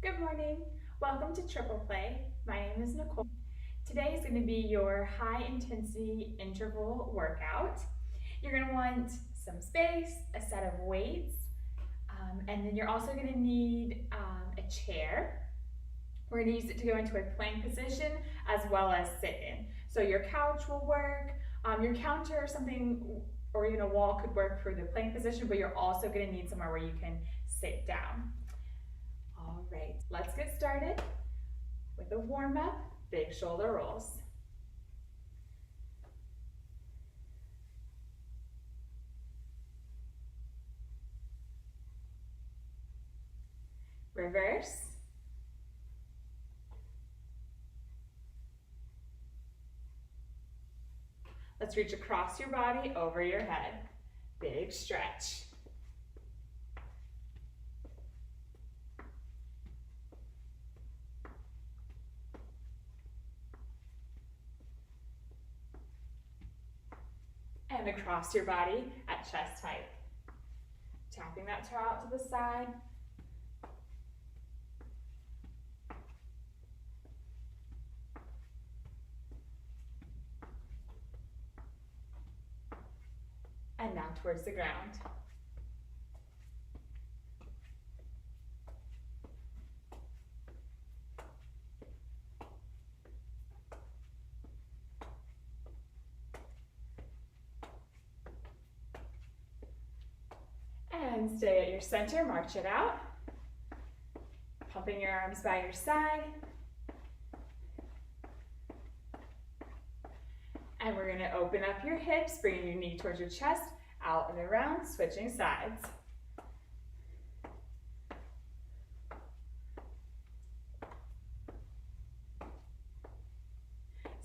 Good morning. Welcome to Triple Play. My name is Nicole. Today is going to be your high intensity interval workout. You're going to want some space, a set of weights, and then you're also going to need a chair. We're going to use it to go into a plank position as well as sit in. So your couch will work, your counter or something, or even a wall could work for the plank position, but you're also going to need somewhere where you can sit down. All right, let's get started with a warm up, big shoulder rolls. Reverse. Let's reach across your body, over your head. Big stretch. And across your body at chest height. Tapping that toe out to the side. And now towards the ground. And stay at your center, march it out. Pumping your arms by your side. And we're gonna open up your hips, bringing your knee towards your chest, out and around, switching sides.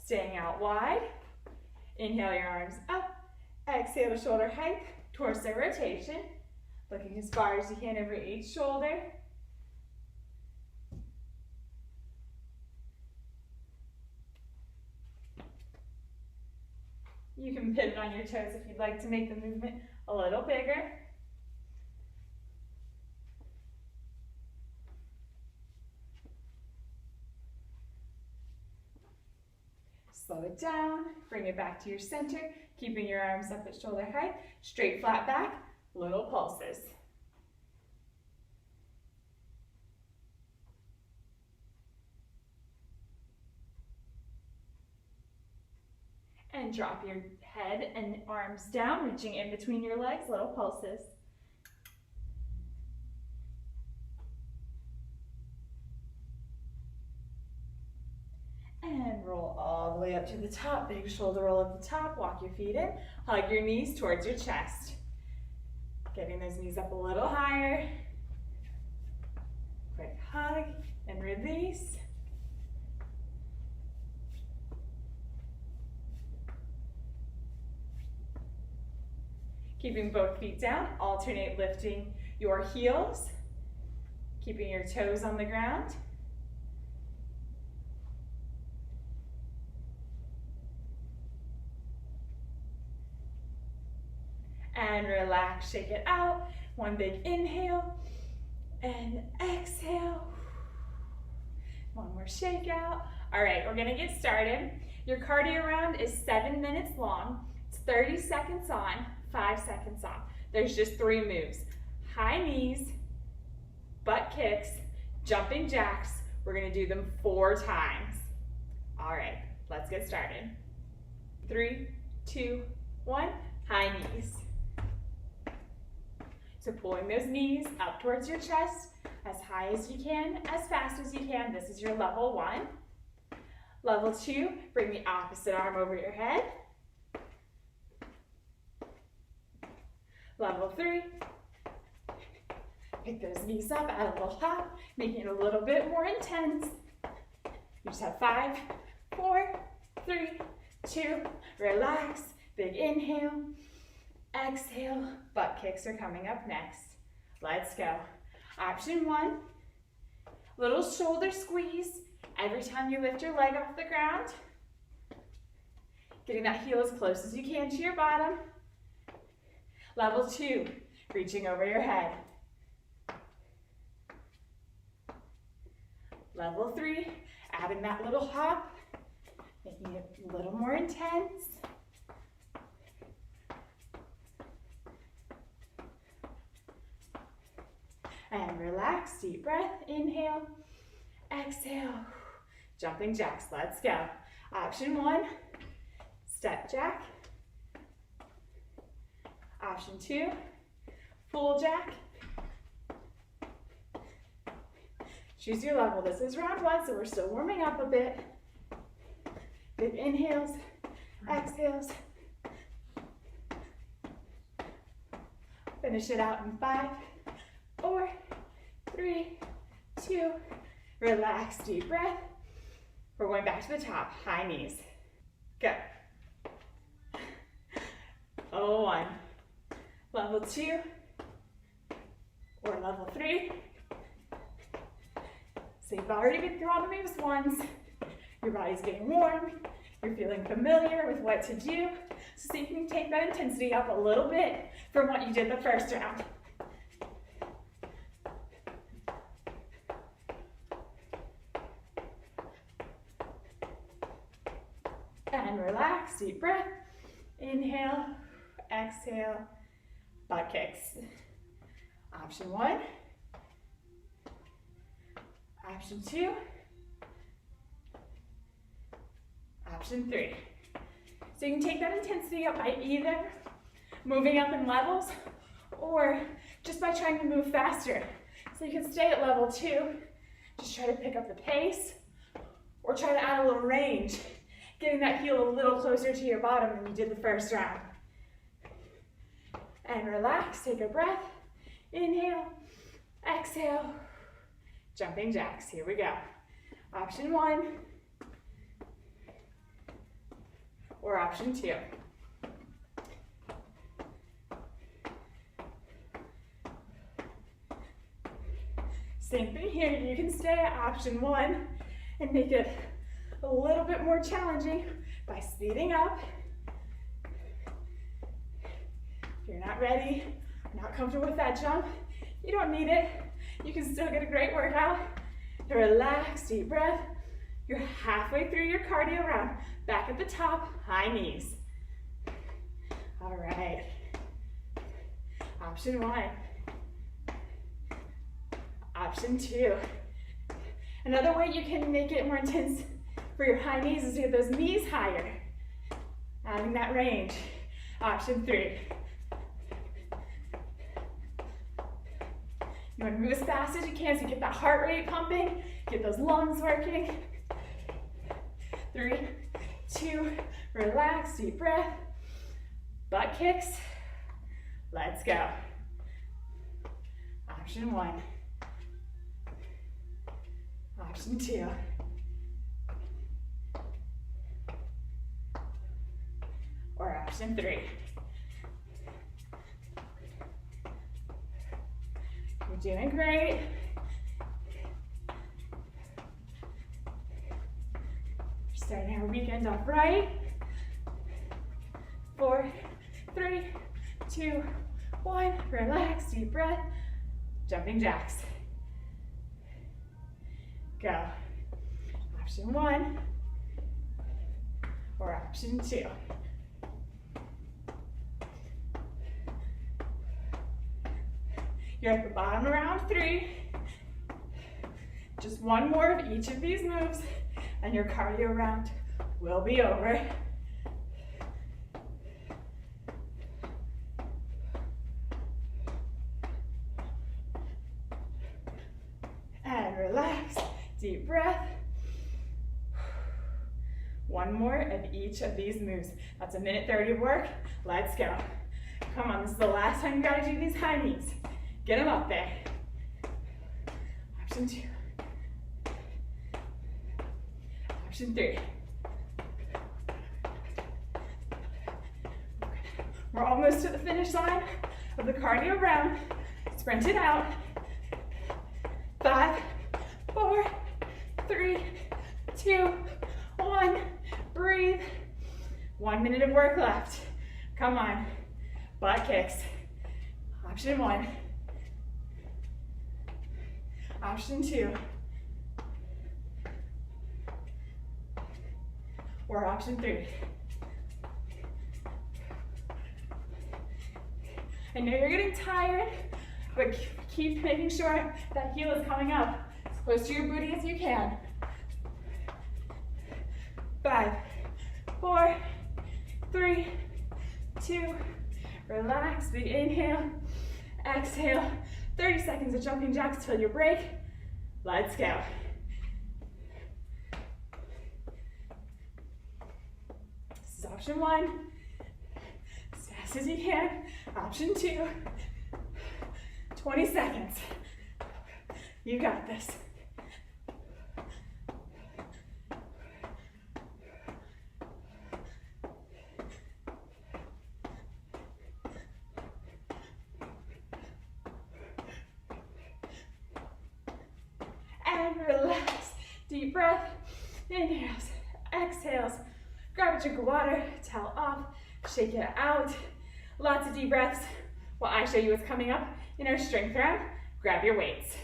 Staying out wide. Inhale your arms up. Exhale to shoulder height, torso rotation. Looking as far as you can over each shoulder. You can pivot on your toes if you'd like to make the movement a little bigger. Slow it down, bring it back to your center, keeping your arms up at shoulder height, straight flat back, little pulses. And drop your head and arms down, reaching in between your legs, little pulses. And roll all the way up to the top, big shoulder roll at the top, walk your feet in, hug your knees towards your chest. Getting those knees up a little higher. Quick hug and release. Keeping both feet down, alternate lifting your heels, keeping your toes on the ground. And relax, shake it out. One big inhale and exhale. One more shake out. All right, we're gonna get started. Your cardio round is 7 minutes long. It's 30 seconds on, 5 seconds off. There's just 3 moves. High knees, butt kicks, jumping jacks. We're gonna do them 4 times. All right, let's get started. 3, 2, 1, high knees. So pulling those knees up towards your chest, as high as you can, as fast as you can. This is your level 1. Level 2, bring the opposite arm over your head. Level 3, pick those knees up, add a little hop, making it a little bit more intense. You just have 5, 4, 3, 2, relax, big inhale, exhale, butt kicks are coming up next. Let's go. Option 1, little shoulder squeeze every time you lift your leg off the ground. Getting that heel as close as you can to your bottom. Level 2, reaching over your head. Level 3, adding that little hop, making it a little more intense. And relax, deep breath, inhale, exhale, jumping jacks, let's go. Option 1, step jack. Option 2, full jack. Choose your level. This is round 1, so we're still warming up a bit. Big inhales, exhales. Finish it out in 5, 4, 3, 2, relax, deep breath. We're going back to the top, high knees. Go. Level 1, level 2, or level 3. So you've already been through all the moves once. Your body's getting warm. You're feeling familiar with what to do. So see if you can take that intensity up a little bit from what you did the first round. And relax, deep breath. Inhale, exhale, butt kicks. Option 1. Option 2. Option 3. So you can take that intensity up by either moving up in levels or just by trying to move faster. So you can stay at level 2, just try to pick up the pace, or try to add a little range, getting that heel a little closer to your bottom than you did the first round. And relax, take a breath, inhale, exhale, jumping jacks, here we go. Option 1, or option 2. Same thing here, you can stay at option 1 and make it a little bit more challenging by speeding up. If you're not ready, not comfortable with that jump, you don't need it. You can still get a great workout. Relax, deep breath. You're halfway through your cardio round. Back at the top, high knees. All right. Option 1. Option 2. Another way you can make it more intense for your high knees is to get those knees higher. Adding that range. Option 3. You want to move as fast as you can so you get that heart rate pumping, get those lungs working. 3, 2, relax, deep breath. Butt kicks. Let's go. Option 1. Option 2. Or option 3. You're doing great. Starting our weekend off right. 4, 3, 2, 1. Relax, deep breath. Jumping jacks. Go. Option 1 or option 2. You're at the bottom of round 3. Just one more of each of these moves and your cardio round will be over. And relax, deep breath. One more of each of these moves. That's a minute 30 of work. Let's go. Come on, this is the last time you gotta do these high knees. Get them up there. Option 2. Option 3. We're almost to the finish line of the cardio round. Sprint it out. 5, 4, 3, 2, 1. Breathe. 1 minute of work left. Come on. Butt kicks. Option 1. Option 2. or option 3. I know you're getting tired, but keep making sure that heel is coming up as close to your booty as you can. 5, 4, 3, 2, relax, big inhale, exhale, 30 seconds of jumping jacks till you break. Let's go. This is option 1, as fast as you can. Option 2, 20 seconds. You got this. And relax. Deep breath. Inhales, exhales. Grab a drink of water, towel off, shake it out. Lots of deep breaths while I show you what's coming up in our strength round. Grab your weights.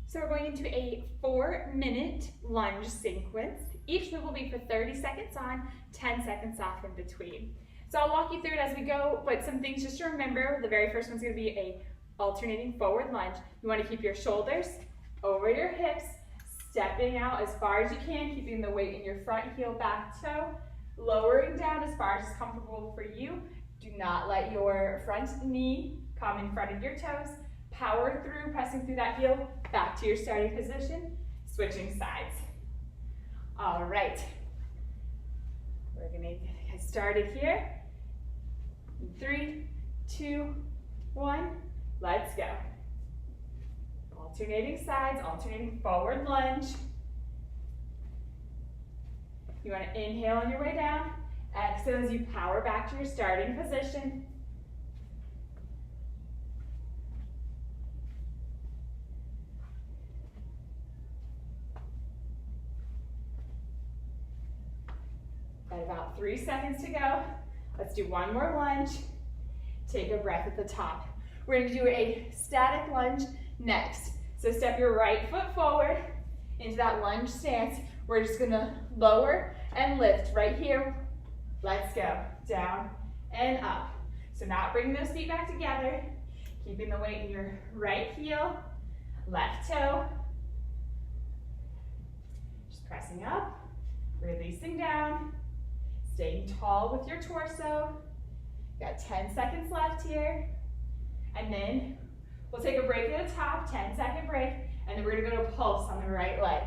So we're going into a 4-minute lunge sequence. Each move will be for 30 seconds on, 10 seconds off in between. So I'll walk you through it as we go, but some things just to remember. The very first one's going to be a alternating forward lunge. You want to keep your shoulders over your hips, stepping out as far as you can, keeping the weight in your front heel, back toe, lowering down as far as is comfortable for you. Do not let your front knee come in front of your toes. Power through, pressing through that heel, back to your starting position, switching sides. All right, we're gonna get started here. 3, 2, 1, let's go. Alternating sides, alternating forward lunge. You want to inhale on your way down, exhale as you power back to your starting position. Got about 3 seconds to go. Let's do one more lunge. Take a breath at the top. We're going to do a static lunge next. So step your right foot forward into that lunge stance. We're just going to lower and lift right here. Let's go. Down and up. So not bringing those feet back together. Keeping the weight in your right heel, left toe. Just pressing up, releasing down. Staying tall with your torso. Got 10 seconds left here. And then we'll take a break at the top, 10-second break, and then we're gonna go to pulse on the right leg.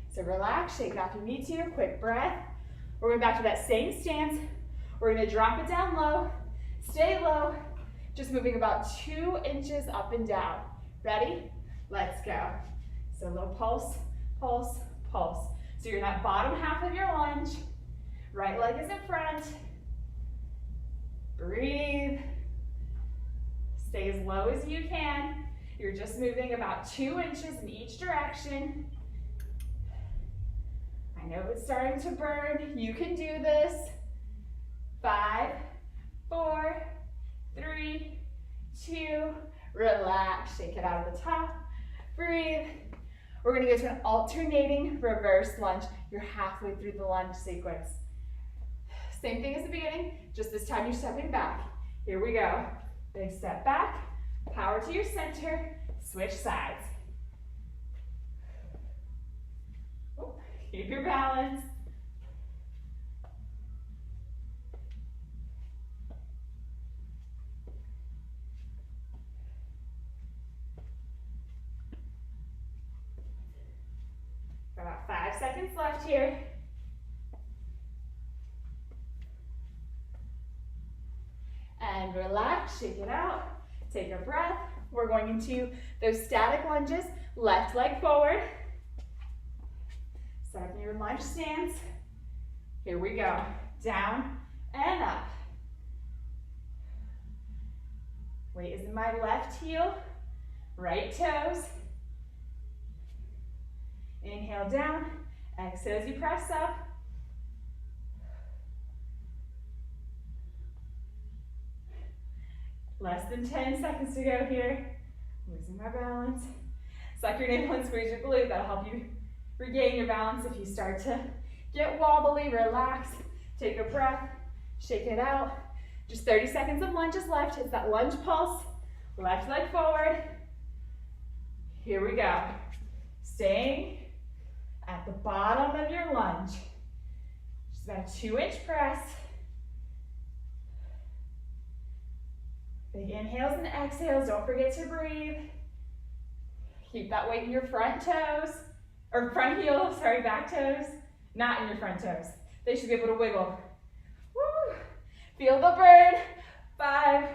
So relax, shake it off if you need to, quick breath. We're going back to that same stance. We're gonna drop it down low, stay low, just moving about 2 inches up and down. Ready? Let's go. So a little pulse, pulse, pulse. So you're in that bottom half of your lunge. Right leg is in front. Breathe. Stay as low as you can. You're just moving about 2 inches in each direction. I know it's starting to burn. You can do this. 5, 4, 3, 2, relax. Shake it out of the top. Breathe. We're gonna go to an alternating reverse lunge. You're halfway through the lunge sequence. Same thing as the beginning, just this time you're stepping back. Here we go. Big step back, power to your center, switch sides. Oh, keep your balance. About 5 seconds left here. And relax, shake it out, take a breath. We're going into those static lunges, left leg forward. Start in your lunge stance. Here we go, down and up. Weight is in my left heel, right toes. Inhale down, exhale as you press up. Less than 10 seconds to go here. Losing my balance. Suck your navel and squeeze your glute. That'll help you regain your balance if you start to get wobbly. Relax, take a breath, shake it out. Just 30 seconds of lunges left. It's that lunge pulse. Left leg forward. Here we go. Staying at the bottom of your lunge. Just about a 2-inch press. Big inhales and exhales. Don't forget to breathe. Keep that weight in your front toes, or front heels, sorry, back toes, not in your front toes. They should be able to wiggle. Woo. Feel the burn. 5,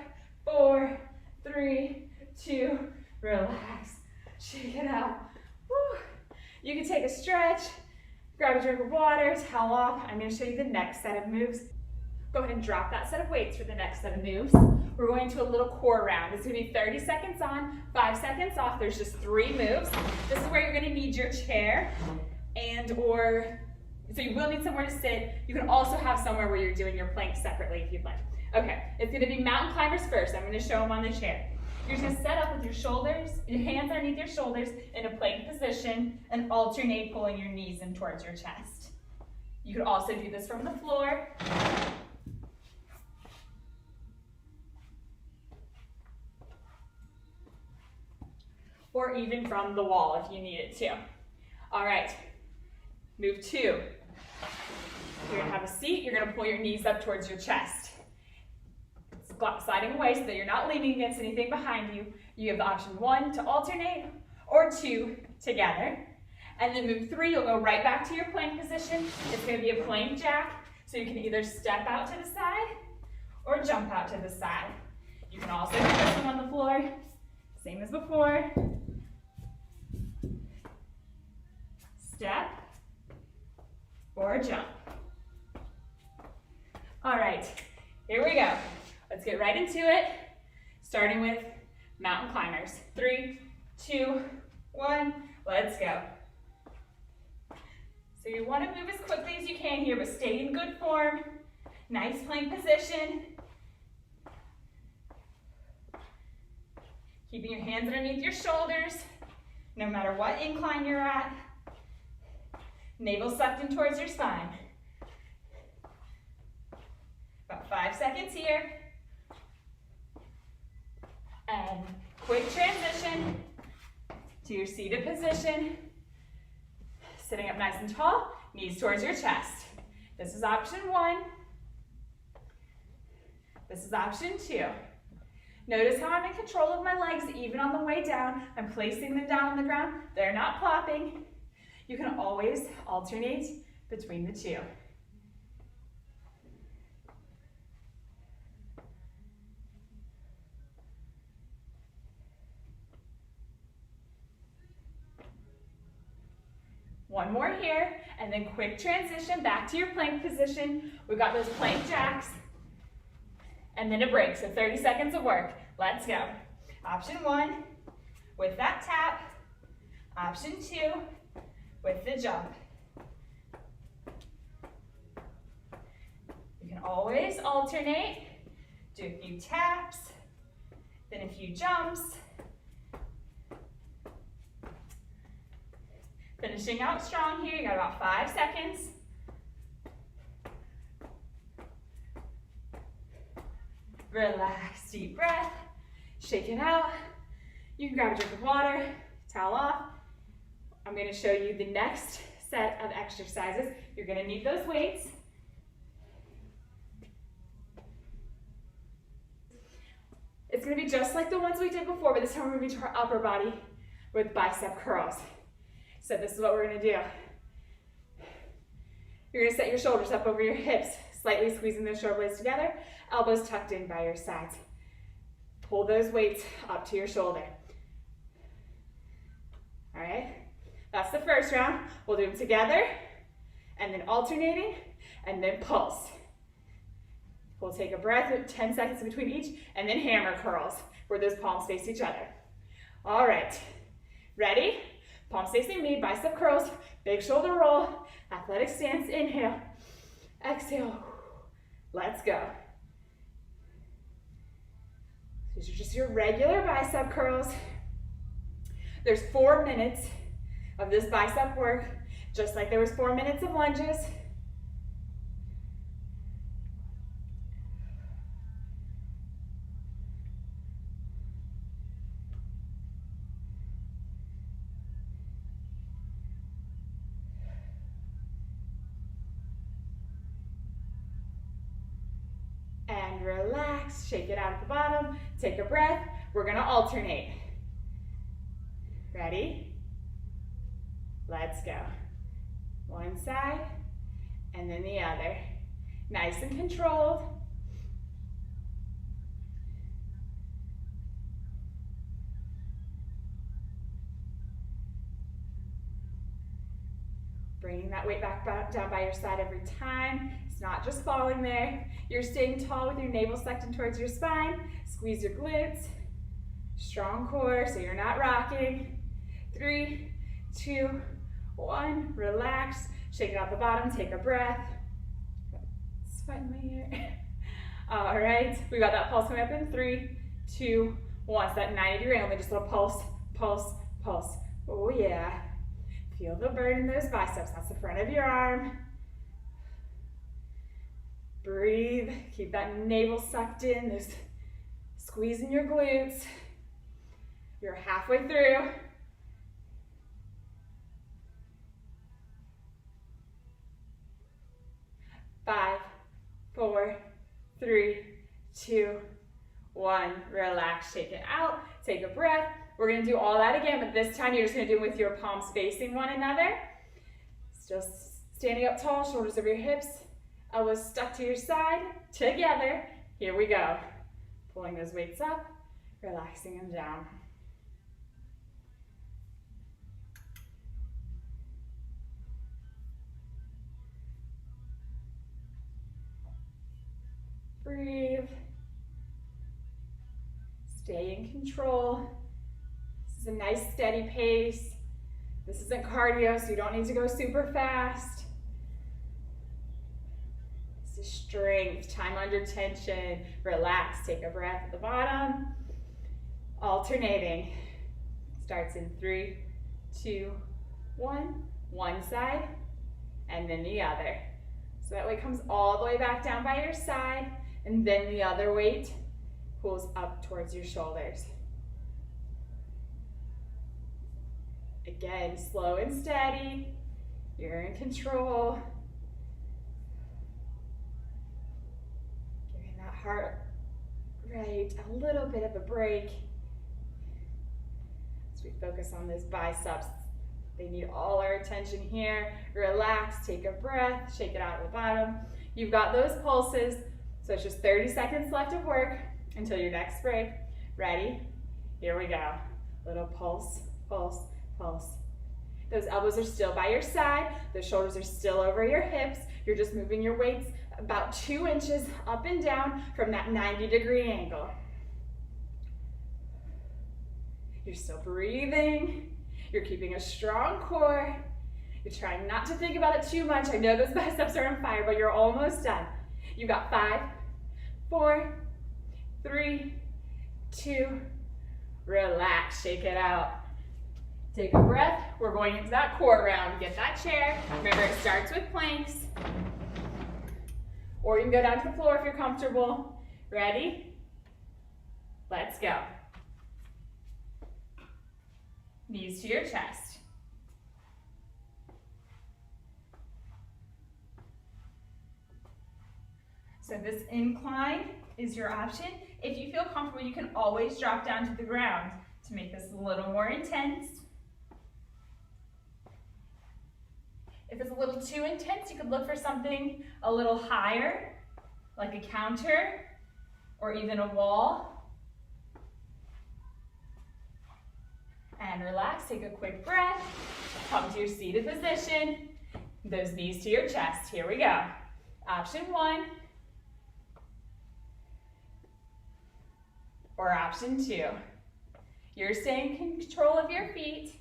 4, 3, 2, relax. Shake it out. Woo. You can take a stretch, grab a drink of water, towel off. I'm going to show you the next set of moves. Go ahead and drop that set of weights for the next set of moves. We're going to a little core round. It's going to be 30 seconds on, 5 seconds off. There's just 3 moves. This is where you're going to need your chair so you will need somewhere to sit. You can also have somewhere where you're doing your plank separately if you'd like. Okay, it's going to be mountain climbers first. I'm going to show them on the chair. You're just going to set up with your shoulders, your hands underneath your shoulders in a plank position and alternate pulling your knees in towards your chest. You could also do this from the floor. Or even from the wall if you need it to. All right, move 2. You're gonna have a seat, you're gonna pull your knees up towards your chest. Sliding away so that you're not leaning against anything behind you. You have the option 1 to alternate, or 2 together. And then move 3, you'll go right back to your plank position. It's gonna be a plank jack, so you can either step out to the side or jump out to the side. You can also do this one on the floor, same as before. Step or jump. All right, here we go. Let's get right into it, starting with mountain climbers. 3, 2, 1, let's go. So you want to move as quickly as you can here, but stay in good form. Nice plank position. Keeping your hands underneath your shoulders, no matter what incline you're at. Navel sucked in towards your spine. About 5 seconds here. And quick transition to your seated position. Sitting up nice and tall, knees towards your chest. This is option 1. This is option 2. Notice how I'm in control of my legs even on the way down. I'm placing them down on the ground. They're not plopping. You can always alternate between the 2. One more here, and then quick transition back to your plank position. We've got those plank jacks, and then a break, so 30 seconds of work. Let's go. Option 1, with that tap. Option 2, with the jump. You can always alternate. Do a few taps, then a few jumps. Finishing out strong here, you got about 5 seconds. Relax, deep breath, shake it out. You can grab a drink of water, towel off. I'm gonna show you the next set of exercises. You're gonna need those weights. It's gonna be just like the ones we did before, but this time we're gonna be to our upper body with bicep curls. So this is what we're gonna do. You're gonna set your shoulders up over your hips, slightly squeezing those shoulder blades together, elbows tucked in by your sides. Pull those weights up to your shoulder. All right, that's the first round. We'll do them together, and then alternating, and then pulse. We'll take a breath, 10 seconds in between each, and then hammer curls, where those palms face each other. All right, ready? Palms facing me, bicep curls, big shoulder roll, athletic stance, inhale, exhale, let's go. These are just your regular bicep curls. There's 4 minutes of this bicep work, just like there was 4 minutes of lunges. And relax, shake it out at the bottom, take a breath. We're gonna alternate. Ready? Let's go. One side, and then the other. Nice and controlled. Bringing that weight back down by your side every time. It's not just falling there. You're staying tall with your navel sucked in towards your spine. Squeeze your glutes. Strong core, so you're not rocking. 3, 2, 1. Relax. Shake it out the bottom. Take a breath. Sweat in my ear. All right. We got that pulse coming up in 3, 2, 1. So that 90-degree angle. Just a little pulse, pulse, pulse. Oh yeah. Feel the burn in those biceps. That's the front of your arm. Breathe. Keep that navel sucked in. There's squeezing your glutes. You're halfway through. 5, 4, 3, 2, 1. Relax, shake it out. Take a breath. We're gonna do all that again, but this time you're just gonna do it with your palms facing one another. It's just standing up tall, shoulders over your hips, elbows stuck to your side, together. Here we go. Pulling those weights up, relaxing them down. Breathe. Stay in control. This is a nice steady pace. This isn't cardio, so you don't need to go super fast. This is strength, time under tension. Relax, take a breath at the bottom. Alternating. Starts in 3, 2, 1. One side, and then the other. So that weight comes all the way back down by your side, and then the other weight pulls up towards your shoulders. Again, slow and steady. You're in control. Giving that heart rate a little bit of a break. As we focus on those biceps, they need all our attention here. Relax, take a breath, shake it out at the bottom. You've got those pulses, so it's just 30 seconds left of work until your next break. Ready? Here we go. Little pulse, pulse, pulse. Those elbows are still by your side. The shoulders are still over your hips. You're just moving your weights about 2 inches up and down from that 90-degree angle. You're still breathing. You're keeping a strong core. You're trying not to think about it too much. I know those biceps are on fire, but you're almost done. You've got 5, 4, 3, 2, relax, shake it out. Take a breath. We're going into that core round. Get that chair. Remember, it starts with planks. Or you can go down to the floor if you're comfortable. Ready? Let's go. Knees to your chest. So this incline is your option. If you feel comfortable, you can always drop down to the ground to make this a little more intense. If it's a little too intense, you could look for something a little higher, like a counter or even a wall. And relax, take a quick breath, come to your seated position, those knees to your chest. Here we go. Option 1, or option 2. You're staying in control of your feet,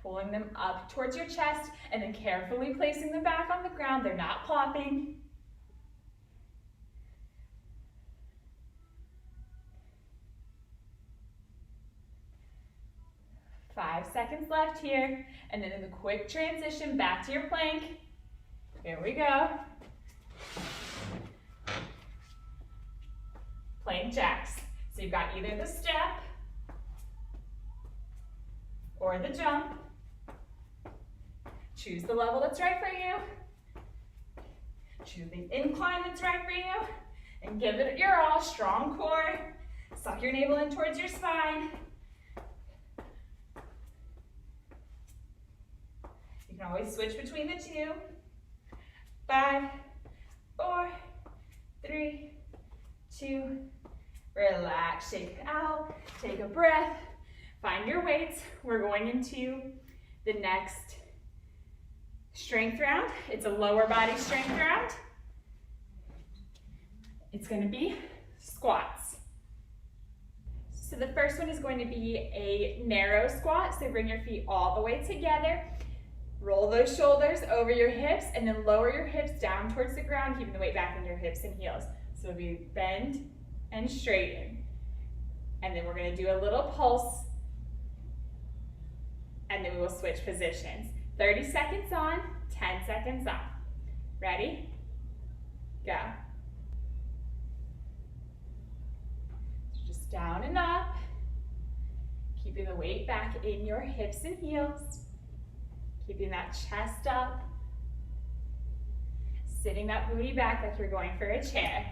pulling them up towards your chest, and then carefully placing them back on the ground. They're not plopping. seconds left here. And then in the quick transition back to your plank. Here we go. Plank jacks. So you've got either the step or the jump. Choose the level that's right for you. Choose the incline that's right for you. And give it your all. Strong core. Suck your navel in towards your spine. You can always switch between the two. 5, 4, 3, 2, relax, shake it out, take a breath, find your weights. We're going into the next strength round. It's a lower body strength round. It's going to be squats. So the first one is going to be a narrow squat. So bring your feet all the way together. Roll those shoulders over your hips and then lower your hips down towards the ground, keeping the weight back in your hips and heels. So we bend and straighten. And then we're going to do a little pulse. And then we will switch positions. 30 seconds on, 10 seconds off. Ready? Go. So just down and up. Keeping the weight back in your hips and heels. Keeping that chest up. Sitting that booty back like you're going for a chair.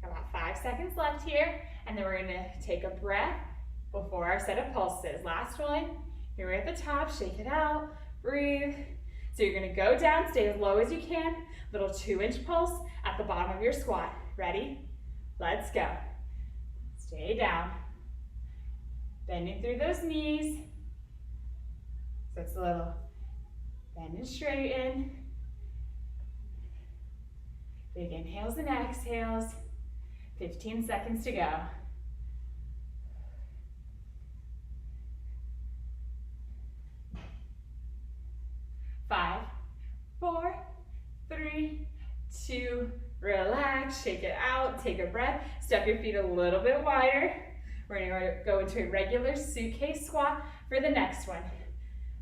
About 5 seconds left here, and then we're going to take a breath before our set of pulses. Last one. Here we're at the top. Shake it out. Breathe. So you're going to go down, stay as low as you can. Little 2-inch pulse at the bottom of your squat. Ready? Let's go. Stay down. Bending through those knees. So it's a little bend and straighten. Big inhales and exhales. 15 seconds to go. 5, 4, 3, 2, relax, shake it out, take a breath, step your feet a little bit wider. We're gonna go into a regular suitcase squat for the next one.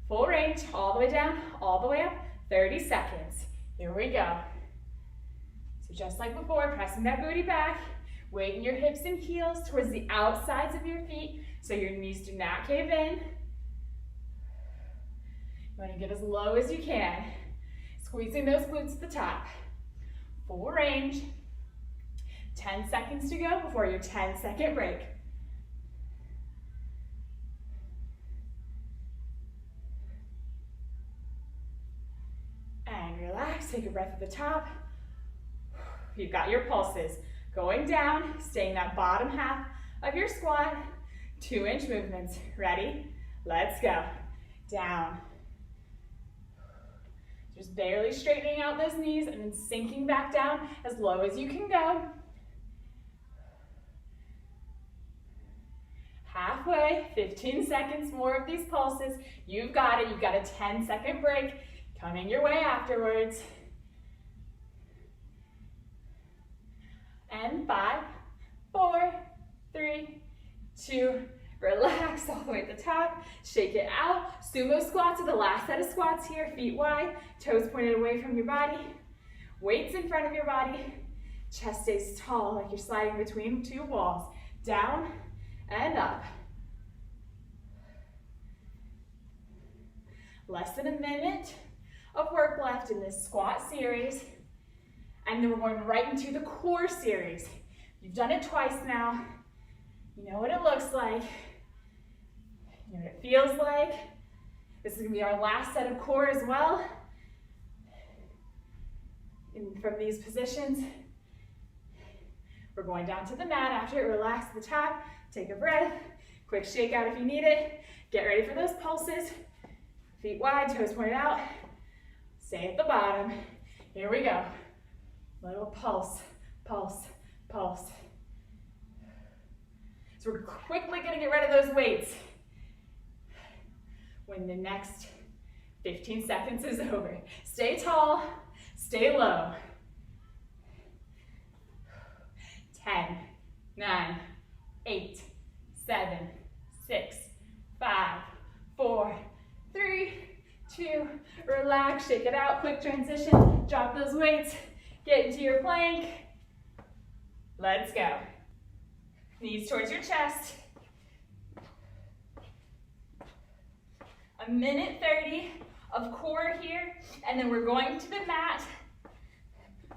Full range, all the way down, all the way up, 30 seconds. Here we go. So just like before, pressing that booty back, weighting your hips and heels towards the outsides of your feet so your knees do not cave in. You want to get as low as you can. Squeezing those glutes at the top. Full range. 10 seconds to go before your 10-second break. And relax, take a breath at the top. You've got your pulses. Going down, staying that bottom half of your squat. 2-inch movements. Ready? Let's go. Down. Just barely straightening out those knees and then sinking back down as low as you can go. Halfway, 15 seconds more of these pulses. You've got it. You've got a 10-second break coming your way afterwards. And 5, 4, 3, 2, relax all the way at the top. Shake it out. Sumo squats are the last set of squats here. Feet wide, toes pointed away from your body. Weights in front of your body. Chest stays tall like you're sliding between two walls. Down and up. Less than a minute of work left in this squat series. And then we're going right into the core series. You've done it twice now. You know what it looks like. You know what it feels like. This is going to be our last set of core as well. And from these positions, we're going down to the mat after it. Relax at the top. Take a breath. Quick shake out if you need it. Get ready for those pulses. Feet wide, toes pointed out. Stay at the bottom. Here we go. Little pulse, pulse, pulse. So we're quickly going to get rid of those weights when the next 15 seconds is over. Stay tall, Stay low. 10, 9, 8, 7, 6, 5, 4, 3, 2, relax, shake it out, quick transition, drop those weights, get into your plank. Let's go. Knees towards your chest. A minute 30 of core here, and then we're going to the mat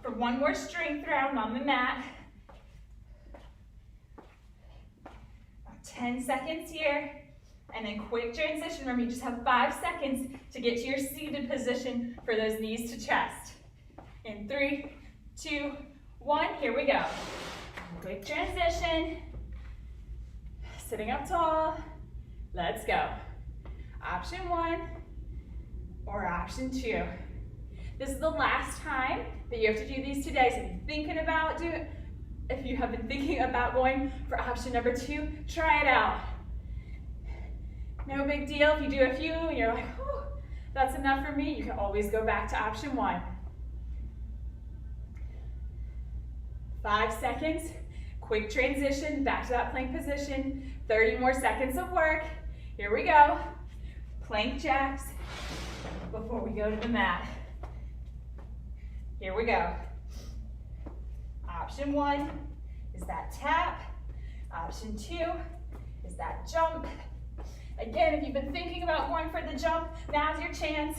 for one more strength round on the mat. 10 seconds here, and then quick transition. Remember, you just have 5 seconds to get to your seated position for those knees to chest. In 3, 2, 1, here we go. Quick transition. Sitting up tall. Let's go. Option 1 or option 2. This is the last time that you have to do these today, so if you have been thinking about going for option number 2, try it out. No big deal if you do a few and you're like, oh, that's enough for me. You can always go back to option 1. 5 seconds, quick transition, back to that plank position. 30 more seconds of work. Here we go. Plank jacks before we go to the mat. Here we go. Option 1 is that tap. Option 2 is that jump. Again, if you've been thinking about going for the jump, now's your chance.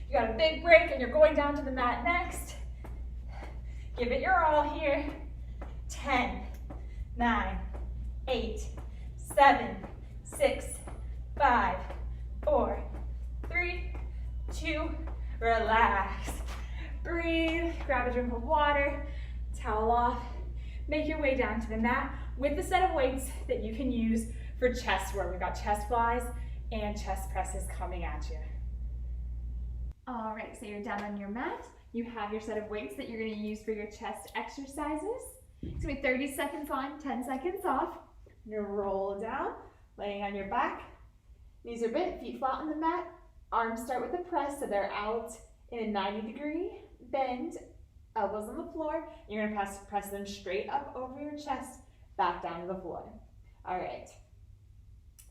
You got a big break and you're going down to the mat next. Give it your all here. 10, 9, 8, 7, 6, 5, 4, 3, 2, relax. Breathe, grab a drink of water, towel off, make your way down to the mat with the set of weights that you can use for chest work. We've got chest flies and chest presses coming at you. All right, so you're down on your mat. You have your set of weights that you're gonna use for your chest exercises. It's gonna be 30 seconds on, 10 seconds off. You're gonna roll down, laying on your back. Knees are bent, feet flat on the mat. Arms start with a press, so they're out in a 90-degree bend. Elbows on the floor. You're gonna press them straight up over your chest, back down to the floor. All right.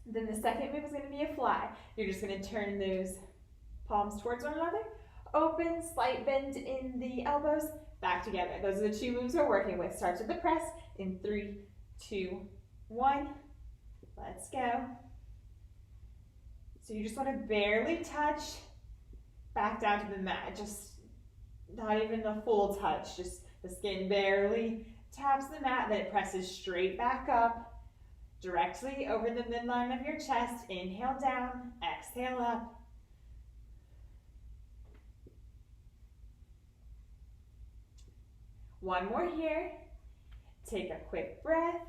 Then the second move is gonna be a fly. You're just gonna turn those palms towards one another. Open, slight bend in the elbows, back together. Those are the 2 moves we're working with. Starts with the press in 3, 2, 1. Let's go. So you just want to barely touch back down to the mat. Just not even a full touch. Just the skin barely taps the mat, then it presses straight back up, directly over the midline of your chest. Inhale down, exhale up. One more here. Take a quick breath.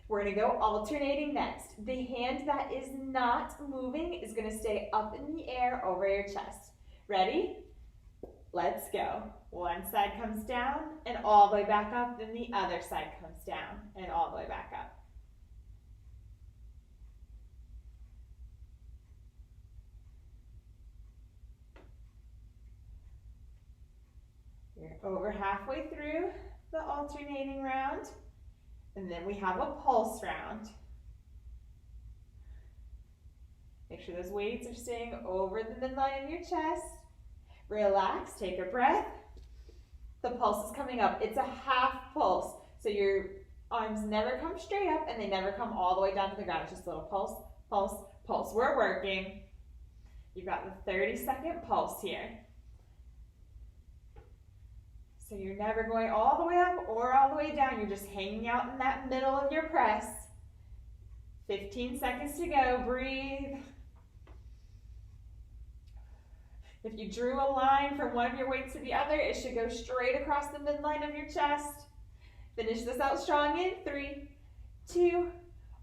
We're gonna go alternating next. The hand that is not moving is gonna stay up in the air over your chest. Ready? Let's go. One side comes down and all the way back up, then the other side comes down and all the way back up. You're over halfway through the alternating round. And then we have a pulse round. Make sure those weights are staying over the midline of your chest. Relax, take a breath. The pulse is coming up. It's a half pulse. So your arms never come straight up and they never come all the way down to the ground. It's just a little pulse, pulse, pulse. We're working. You've got the 30-second pulse here. So you're never going all the way up or all the way down. You're just hanging out in that middle of your press. 15 seconds to go. Breathe. If you drew a line from one of your weights to the other, it should go straight across the midline of your chest. Finish this out strong in 3, 2,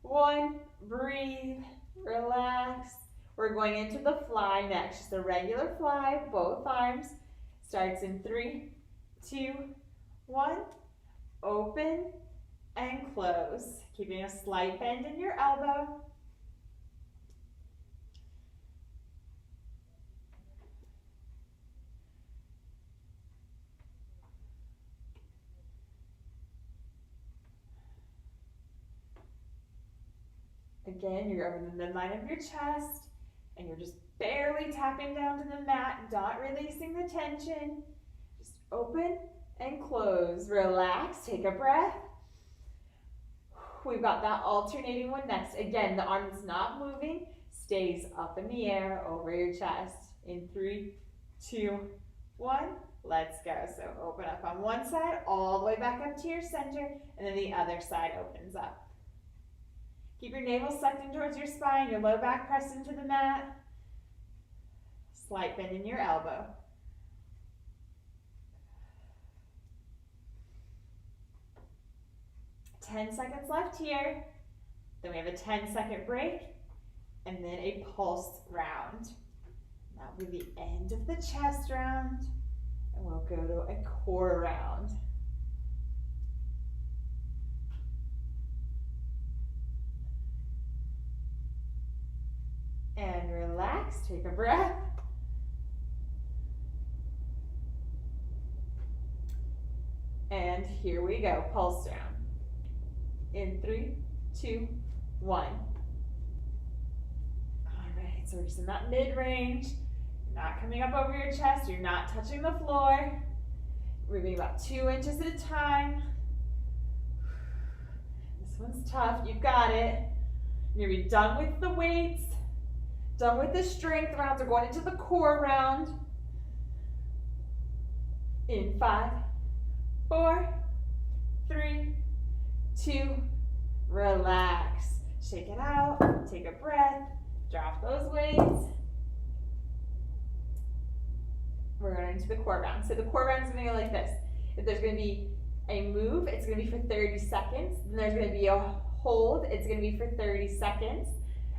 1. Breathe. Relax. We're going into the fly next. Just a regular fly, both arms. Starts in 3, 2, 1. Open and close. Keeping a slight bend in your elbow. Again, you're over the midline of your chest, and you're just barely tapping down to the mat, not releasing the tension. Just open and close. Relax, take a breath. We've got that alternating one next. Again, the arm is not moving, stays up in the air over your chest. In 3, 2, 1, let's go. So open up on one side, all the way back up to your center, and then the other side opens up. Keep your navel sucked in towards your spine, your low back pressed into the mat. Slight bend in your elbow. Ten seconds left here. Then we have a 10-second break, and then a pulse round. That'll be the end of the chest round, and we'll go to a core round. And relax, take a breath. And here we go, pulse down. In 3, 2, 1. All right, so we're just in that mid-range. You're not coming up over your chest, you're not touching the floor. We're moving about 2 inches at a time. This one's tough, you got it. You're gonna be done with the weights, done with the strength rounds. We're going into the core round. In 5, 4, 3, 2, relax. Shake it out, take a breath, drop those weights. We're going into the core round. So the core round is going to go like this. If there's going to be a move, it's going to be for 30 seconds. Then there's going to be a hold, it's going to be for 30 seconds.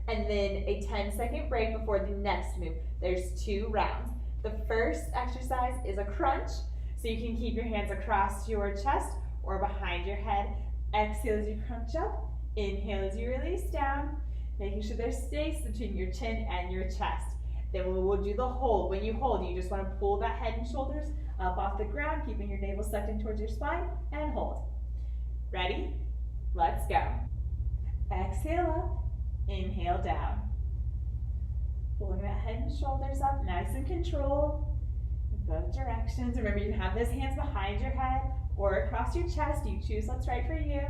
And then a 10-second break before the next move. There's 2 rounds. The first exercise is a crunch. So you can keep your hands across your chest or behind your head. Exhale as you crunch up. Inhale as you release down. Making sure there's space between your chin and your chest. Then we'll do the hold. When you hold, you just want to pull that head and shoulders up off the ground, keeping your navel sucked in towards your spine, and hold. Ready? Let's go. Exhale up. Inhale down. Pulling that head and shoulders up, nice and controlled. Both directions. Remember, you can have those hands behind your head or across your chest. You choose what's right for you.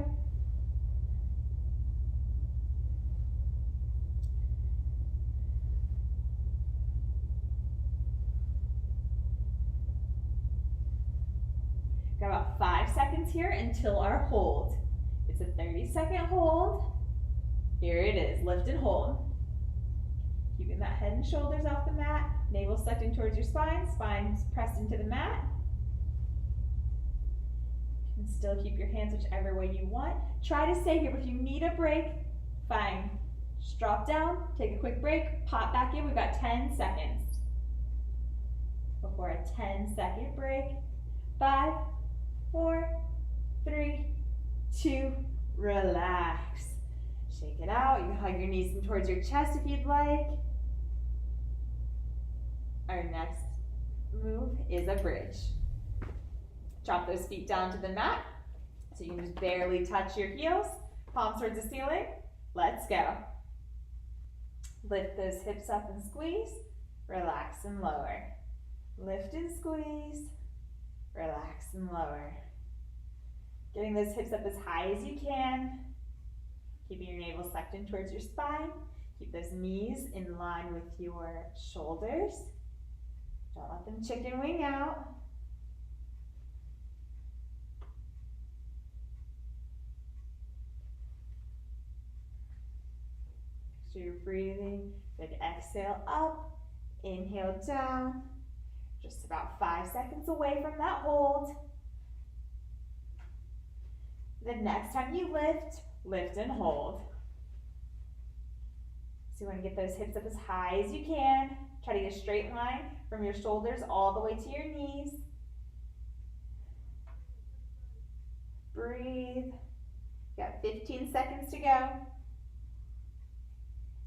Got about 5 seconds here until our hold. It's a 30-second hold. Here it is, lift and hold. Keeping that head and shoulders off the mat, navel sucked in towards your spine, spine pressed into the mat. You can still keep your hands whichever way you want. Try to stay here, but if you need a break, fine. Just drop down, take a quick break, pop back in. We've got 10 seconds before a 10-second break. 5, 4, 3, 2, relax. Shake it out. You can hug your knees in towards your chest if you'd like. Our next move is a bridge. Drop those feet down to the mat so you can just barely touch your heels. Palms towards the ceiling. Let's go. Lift those hips up and squeeze. Relax and lower. Lift and squeeze. Relax and lower. Getting those hips up as high as you can. Keeping your navel sucked in towards your spine. Keep those knees in line with your shoulders. Don't let them chicken wing out. So you're breathing. Big exhale up. Inhale down. Just about 5 seconds away from that hold. The next time you lift, lift and hold. So you want to get those hips up as high as you can. Try to get a straight line from your shoulders all the way to your knees. Breathe. Got 15 seconds to go.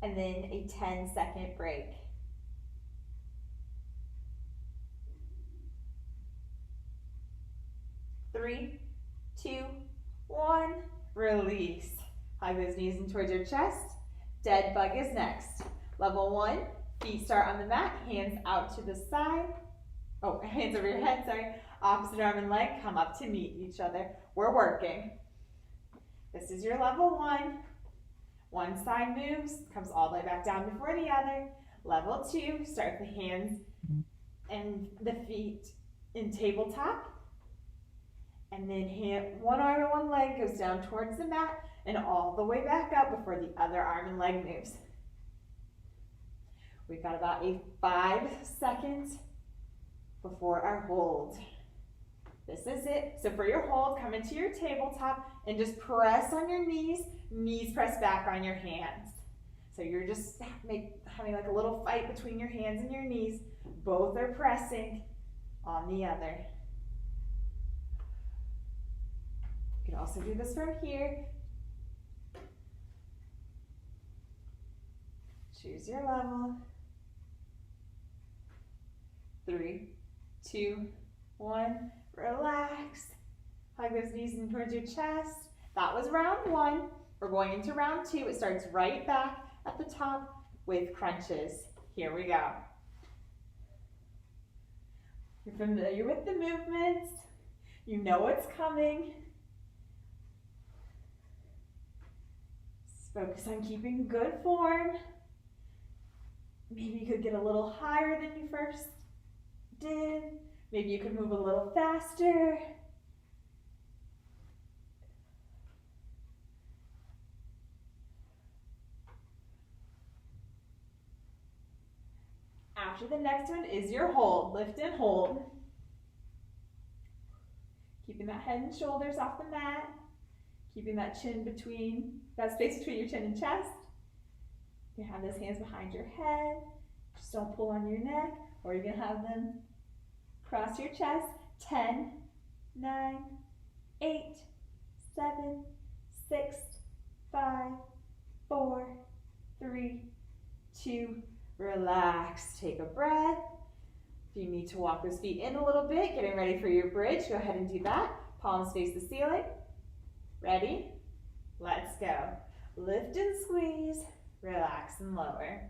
And then a 10-second break. 3, 2, 1, release. Hug those knees in towards your chest. Dead bug is next. Level 1, feet start on the mat, hands out to the side. Oh, hands over your head, sorry. Opposite arm and leg come up to meet each other. We're working. This is your level 1. One side moves, comes all the way back down before the other. Level 2, start with the hands and the feet in tabletop. And then one arm and one leg goes down towards the mat and all the way back up before the other arm and leg moves. We've got about a 5 seconds before our hold. This is it. So for your hold, come into your tabletop and just press on your knees press back on your hands. So you're just having like a little fight between your hands and your knees. Both are pressing on the other. You can also do this from here. Choose your level. 3, 2, 1. Relax. Hug those knees in towards your chest. That was round 1. We're going into round 2. It starts right back at the top with crunches. Here we go. You're familiar with the movements. You know what's coming. Just focus on keeping good form. Maybe you could get a little higher than you first did. Maybe you could move a little faster. After the next one is your hold. Lift and hold. Keeping that head and shoulders off the mat. Keeping that space between your chin and chest. You can have those hands behind your head. Just don't pull on your neck, or you can have them cross your chest. 10, 9, 8, 7, 6, 5, 4, 3, 2, relax. Take a breath. If you need to walk those feet in a little bit, getting ready for your bridge, go ahead and do that. Palms face the ceiling. Ready? Let's go. Lift and squeeze. Relax and lower.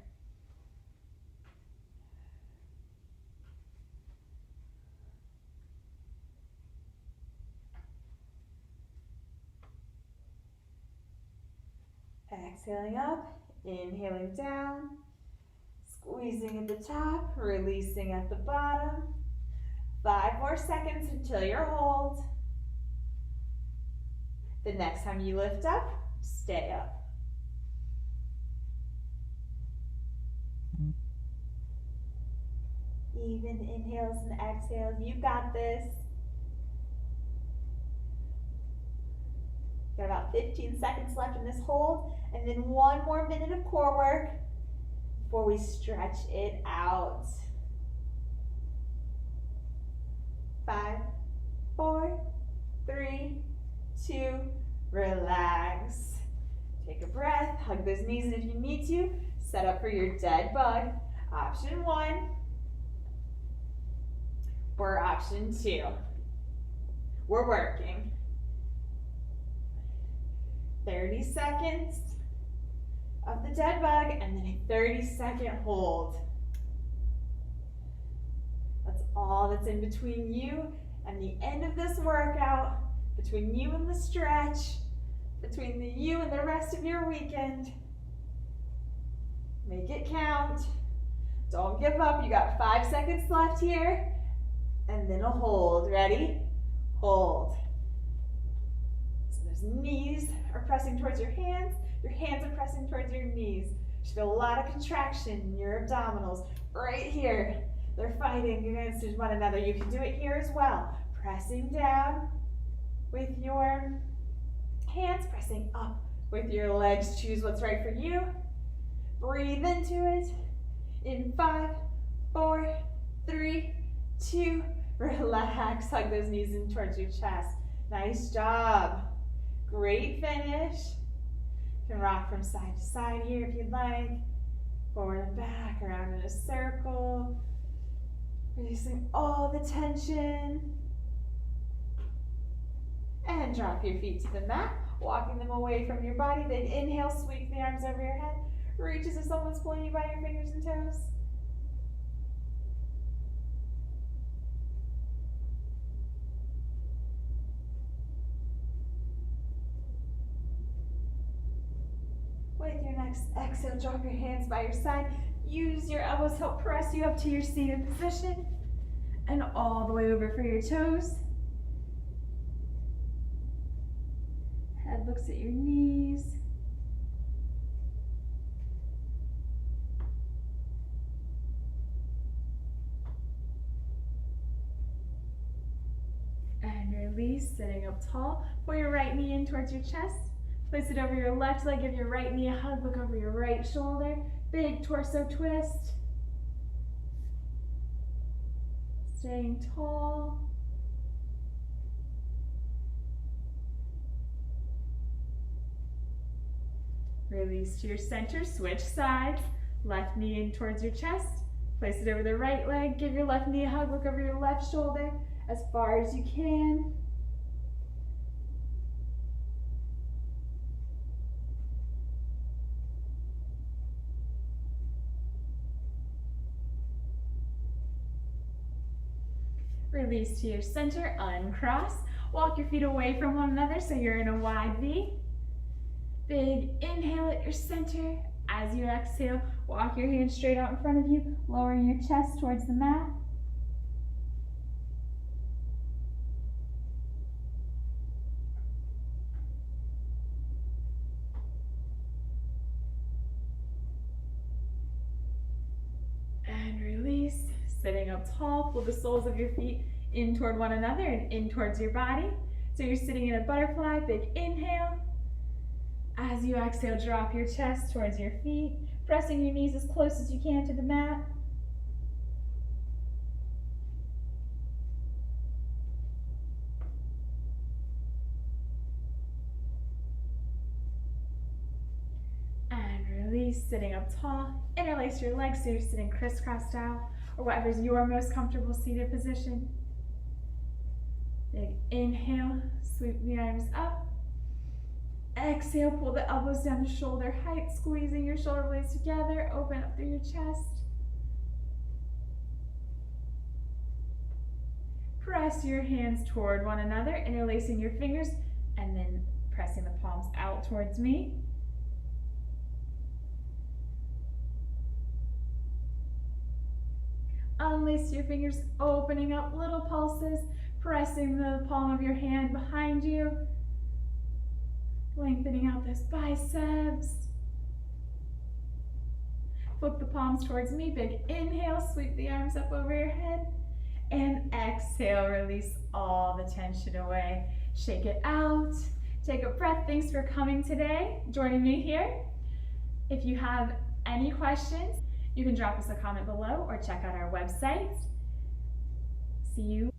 Exhaling up, inhaling down, squeezing at the top, releasing at the bottom. 5 more seconds until your hold. The next time you lift up, stay up. Even inhales and exhales, you got this. Got about 15 seconds left in this hold, and then 1 more minute of core work before we stretch it out. 5, 4, 3, 2, relax. Take a breath, hug those knees, and if you need to, set up for your dead bug. Option 1 or option 2. We're working. 30 seconds of the dead bug and then a 30-second hold. That's all that's in between you and the end of this workout, between you and the stretch, between you and the rest of your weekend. Make it count. Don't give up. You got 5 seconds left here. And then a hold. Ready? Hold. So those knees are pressing towards your hands are pressing towards your knees. You feel a lot of contraction in your abdominals right here. They're fighting against one another. You can do it here as well. Pressing down with your hands, pressing up with your legs. Choose what's right for you. Breathe into it. In 5, 4, 3, 2, relax. Hug those knees in towards your chest. Nice job. Great finish. You can rock from side to side here if you'd like. Forward and back, around in a circle. Releasing all the tension. And drop your feet to the mat, walking them away from your body. Then inhale, sweep the arms over your head. Reach as if someone's pulling you by your fingers and toes. With your next exhale, drop your hands by your side. Use your elbows to help press you up to your seated position. And all the way over for your toes. Head looks at your knees. And release, sitting up tall. Pull your right knee in towards your chest. Place it over your left leg, give your right knee a hug, look over your right shoulder. Big torso twist. Staying tall. Release to your center, switch sides. Left knee in towards your chest. Place it over the right leg, give your left knee a hug, look over your left shoulder as far as you can. Release to your center, uncross. Walk your feet away from one another so you're in a wide V. Big inhale at your center. As you exhale, walk your hands straight out in front of you, lowering your chest towards the mat. And release. Sitting up tall, pull the soles of your feet in toward one another and in towards your body. So you're sitting in a butterfly, big inhale. As you exhale, drop your chest towards your feet, pressing your knees as close as you can to the mat. And release, sitting up tall. Interlace your legs so you're sitting crisscross style, or whatever's your most comfortable seated position. Big inhale, sweep the arms up. Exhale, pull the elbows down to shoulder height, squeezing your shoulder blades together, open up through your chest. Press your hands toward one another, interlacing your fingers, and then pressing the palms out towards me. Unlace your fingers, opening up little pulses, pressing the palm of your hand behind you. Lengthening out those biceps. Flip the palms towards me. Big inhale, sweep the arms up over your head. And exhale, release all the tension away. Shake it out. Take a breath. Thanks for coming today, joining me here. If you have any questions, you can drop us a comment below or check out our website. See you.